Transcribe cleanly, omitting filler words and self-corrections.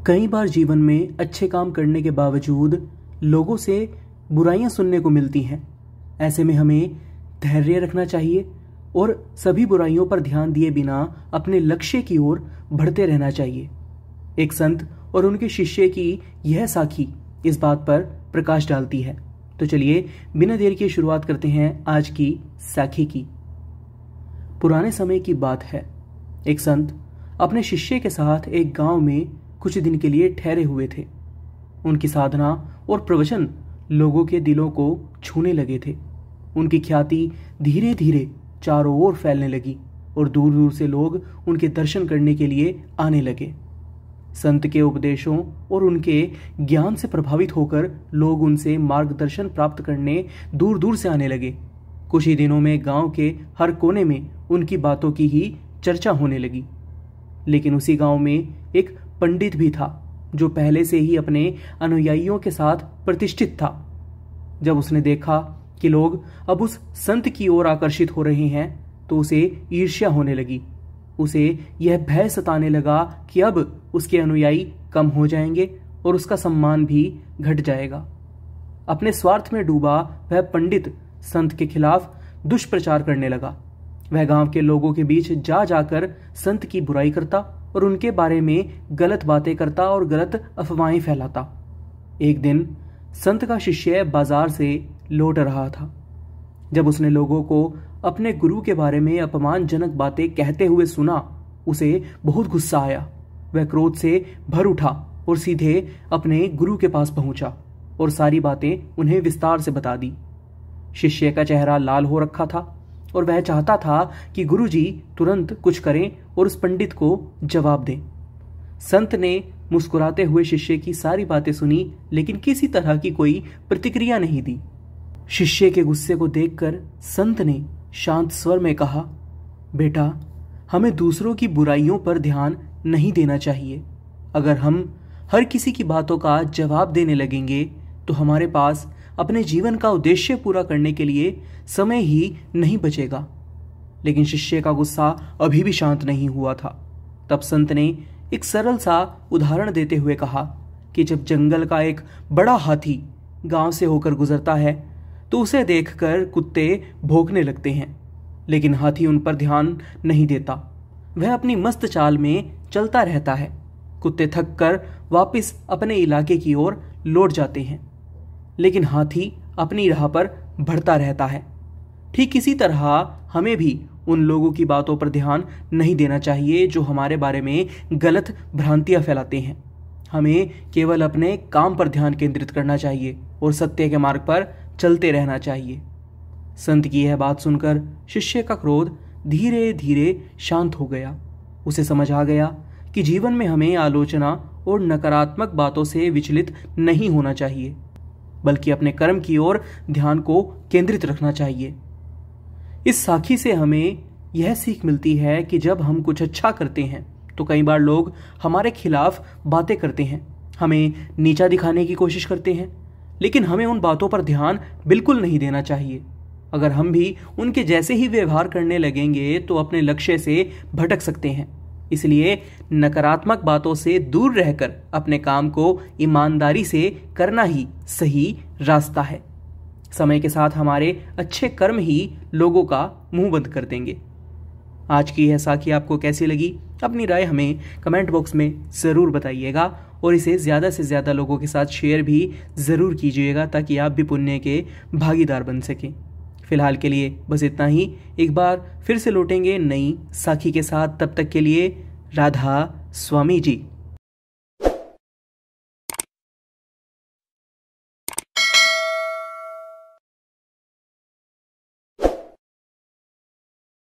कई बार जीवन में अच्छे काम करने के बावजूद लोगों से बुराइयां सुनने को मिलती हैं। ऐसे में हमें धैर्य रखना चाहिए और सभी बुराइयों पर ध्यान दिए बिना अपने लक्ष्य की ओर बढ़ते रहना चाहिए। एक संत और उनके शिष्य की यह साखी इस बात पर प्रकाश डालती है। तो चलिए बिना देर के शुरुआत करते हैं आज की साखी की। पुराने समय की बात है। एक संत अपने शिष्य के साथ एक गांव में कुछ दिन के लिए ठहरे हुए थे। उनकी साधना और प्रवचन लोगों के दिलों को छूने लगे थे। उनकी ख्याति धीरे धीरे चारों ओर फैलने लगी और दूर दूर से लोग उनके दर्शन करने के लिए आने लगे। संत के उपदेशों और उनके ज्ञान से प्रभावित होकर लोग उनसे मार्गदर्शन प्राप्त करने दूर दूर से आने लगे। कुछ ही दिनों में गांव के हर कोने में उनकी बातों की ही चर्चा होने लगी। लेकिन उसी गांव में एक पंडित भी था जो पहले से ही अपने अनुयायियों के साथ प्रतिष्ठित था। जब उसने देखा कि लोग अब उस संत की ओर आकर्षित हो रहे हैं तो उसे ईर्ष्या होने लगी। उसे यह भय सताने लगा कि अब उसके अनुयायी कम हो जाएंगे और उसका सम्मान भी घट जाएगा। अपने स्वार्थ में डूबा वह पंडित संत के खिलाफ दुष्प्रचार करने लगा। वह गांव के लोगों के बीच जा जाकर संत की बुराई करता और उनके बारे में गलत बातें करता और गलत अफवाहें फैलाता। एक दिन संत का शिष्य बाजार से लौट रहा था। जब उसने लोगों को अपने गुरु के बारे में अपमानजनक बातें कहते हुए सुना, उसे बहुत गुस्सा आया। वह क्रोध से भर उठा और सीधे अपने गुरु के पास पहुंचा और सारी बातें उन्हें विस्तार से बता दी। शिष्य का चेहरा लाल हो रखा था और वह चाहता था कि गुरुजी तुरंत कुछ करें और उस पंडित को जवाब दें। संत ने मुस्कुराते हुए शिष्य की सारी बातें सुनी, लेकिन किसी तरह की कोई प्रतिक्रिया नहीं दी। शिष्य के गुस्से को देखकर संत ने शांत स्वर में कहा, बेटा, हमें दूसरों की बुराइयों पर ध्यान नहीं देना चाहिए। अगर हम हर किसी की बातों का जवाब देने लगेंगे तो हमारे पास अपने जीवन का उद्देश्य पूरा करने के लिए समय ही नहीं बचेगा। लेकिन शिष्य का गुस्सा अभी भी शांत नहीं हुआ था। तब संत ने एक सरल सा उदाहरण देते हुए कहा कि जब जंगल का एक बड़ा हाथी गांव से होकर गुजरता है तो उसे देखकर कुत्ते भौंकने लगते हैं, लेकिन हाथी उन पर ध्यान नहीं देता। वह अपनी मस्त चाल में चलता रहता है। कुत्ते थक कर वापस अपने इलाके की ओर लौट जाते हैं, लेकिन हाथी अपनी राह पर बढ़ता रहता है। ठीक इसी तरह हमें भी उन लोगों की बातों पर ध्यान नहीं देना चाहिए जो हमारे बारे में गलत भ्रांतियां फैलाते हैं। हमें केवल अपने काम पर ध्यान केंद्रित करना चाहिए और सत्य के मार्ग पर चलते रहना चाहिए। संत की यह बात सुनकर शिष्य का क्रोध धीरे धीरे शांत हो गया। उसे समझ आ गया कि जीवन में हमें आलोचना और नकारात्मक बातों से विचलित नहीं होना चाहिए, बल्कि अपने कर्म की ओर ध्यान को केंद्रित रखना चाहिए। इस साखी से हमें यह सीख मिलती है कि जब हम कुछ अच्छा करते हैं तो कई बार लोग हमारे खिलाफ बातें करते हैं, हमें नीचा दिखाने की कोशिश करते हैं, लेकिन हमें उन बातों पर ध्यान बिल्कुल नहीं देना चाहिए। अगर हम भी उनके जैसे ही व्यवहार करने लगेंगे तो अपने लक्ष्य से भटक सकते हैं। इसलिए नकारात्मक बातों से दूर रहकर अपने काम को ईमानदारी से करना ही सही रास्ता है। समय के साथ हमारे अच्छे कर्म ही लोगों का मुंह बंद कर देंगे। आज की यह साखी आपको कैसी लगी? अपनी राय हमें कमेंट बॉक्स में ज़रूर बताइएगा और इसे ज़्यादा से ज़्यादा लोगों के साथ शेयर भी ज़रूर कीजिएगा ताकि आप भी पुण्य के भागीदार बन सकें। फिलहाल के लिए बस इतना ही। एक बार फिर से लौटेंगे नई साखी के साथ। तब तक के लिए राधा स्वामी जी।